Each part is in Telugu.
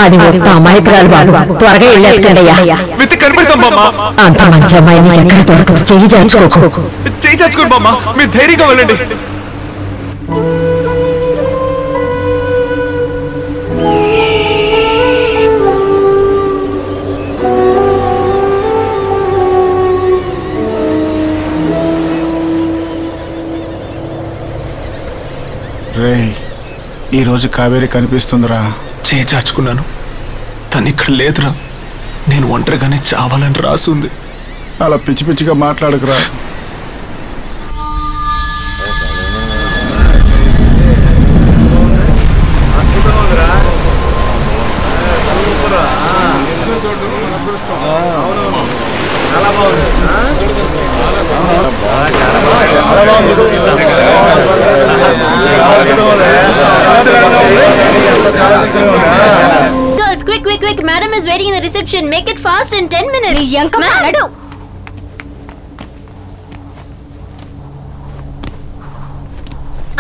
అది ఒక్క అమాయకురాలు బాబు, త్వరగా వెళ్ళేట్టుకండయ్యా. అంత మంచి అమ్మాయిని ఎక్కడ దొరకదు, చెయ్యి చాచుకోకు బామ్మ, మీరు ధైర్యంగా వెళ్ళండి. రే, ఈరోజు కావేరి కనిపిస్తుందిరా. చేచాచుకున్నాను, తను ఇక్కడ లేదురా. నేను ఒంటరిగానే చావాలని రాసుంది. అలా పిచ్చి పిచ్చిగా మాట్లాడకురా. Girls, quick. Madam is waiting in the reception. Make it fast in 10 minutes.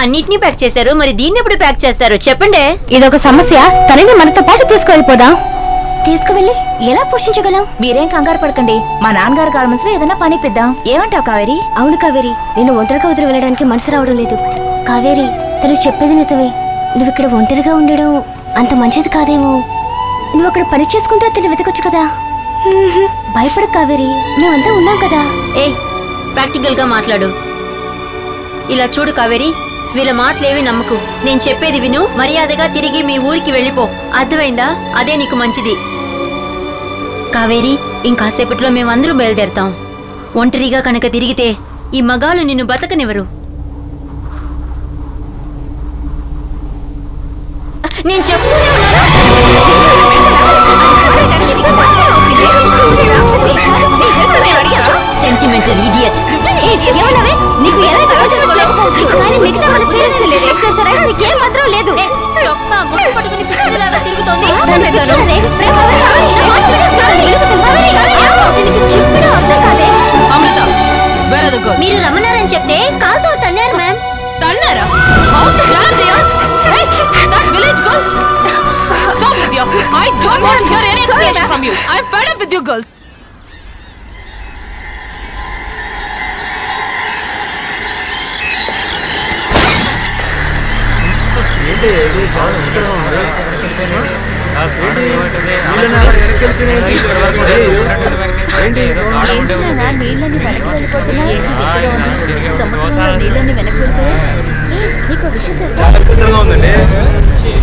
అన్నిటినీ ప్యాక్ చేశారు, మరి దీన్ని ఎప్పుడు ప్యాక్ చేస్తారు చెప్పండి. ఇదొక సమస్య. తనని మనతో పాటు తీసుకువెళ్ళిపోదాం. తీసుకువెళ్ళి ఎలా పోషించగలం? మీరేం కంగారు పడకండి. మా నాన్నగారు గార్మెంట్స్ లో ఏదైనా పని ఇప్పిద్దాం. ఏమంటావు కావేరి? అవును కావేరి, నేను ఒంటరిగా వదిలి వెళ్ళడానికి మనసు రావడం లేదు. కావేరి, తను చెప్పేది నిజమే. నువ్వు ఇక్కడ ఒంటరిగా ఉండడం అంత మంచిది కాదేమో. నువ్వు అక్కడ పని చేసుకుంటే అతన్ని వెతకొచ్చు కదా. భయపడ కావేరి, మేమంతా ఉన్నాం కదా. ఏ ప్రాక్టికల్ గా మాట్లాడు. ఇలా చూడు కావేరి, వీళ్ళ మాటలేవి నమ్మకు. నేను చెప్పేది విను. మర్యాదగా తిరిగి మీ ఊరికి వెళ్ళిపో. అర్థమైందా? అదే నీకు మంచిది. కావేరి, ఇంకాసేపట్లో మేమందరూ బయలుదేరతాం. ఒంటరిగా కనుక తిరిగితే ఈ మగాళ్ళు నిన్ను బతకనివ్వరు. నేను చెప్తూనే ఉన్నాను. Sentimental idiot. నీకు ఎలాంటి ఫీలింగ్స్ లేకపోవచ్చు, కానీ మిగతా వాళ్ళ ఫీలింగ్స్ రిజెక్ట్ చేశారా? నీకేం మాత్రం లేదు. చొక్కా ముట్టు పట్టుకుని పిచ్చిదిలాగా తిరుగుతోంది. అమృత, where are the girls? మీరు రమ్మన్నారని చెప్తే కాల్తో తన్నారు ma'am. తన్నారా? How dare they? Hey, that village girl! Stop, Vidya. I don't want to hear any explanation from you. I'm fed up with you girls.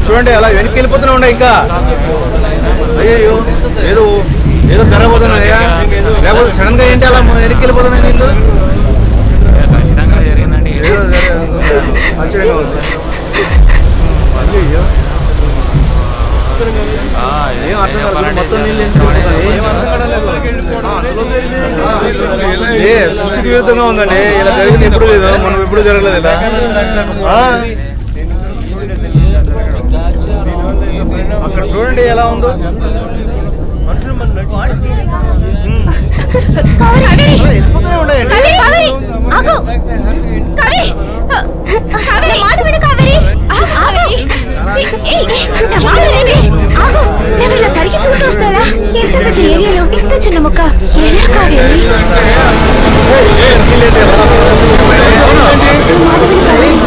చూడండి, అలా వెనక్కి వెళ్ళిపోతూనే ఉండే. ఇంకా అయ్యో, ఏదో ఏదో జరగబోతున్నాయా? లేకపోతే సడన్ గా ఏంటి అలా వెనక్కి వెళ్ళిపోతున్నాయి నీళ్ళు? ఆశ్చర్యంగా ఉంది. అయ్యో, ఏం అర్థం కాదు. మొత్తం నీళ్ళు సృష్టికి విరుద్ధంగా ఉందండి. ఇలా జరిగింది ఎప్పుడు లేదు, మనం ఎప్పుడు జరగలేదు ఇలా. అక్కడ చూడండి ఎలా ఉందో. వెళ్ళిపోతూనే ఉన్నాయండి. ఎంత పెద్ద ఏరియాలో ఇంత చిన్న మొక్క ఎలా కావేరి?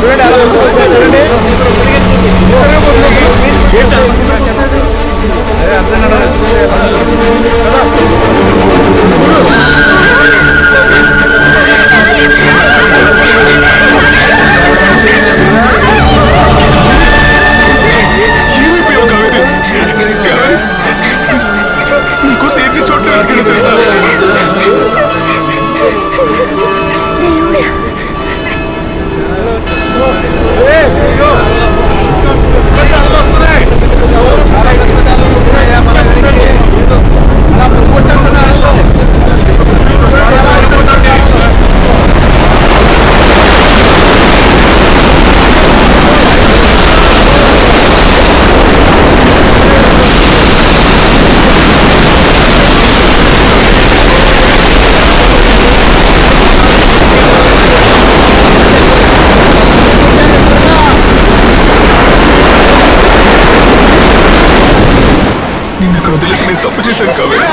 చూడండి అలా చూడండి. అర్థం నీకు సేఫ్టీ చోట్ల తెలుసా? దేవుడా, నిన్ను అక్కడ వదిలేసి నేను తప్పు చేశాను కావేరి.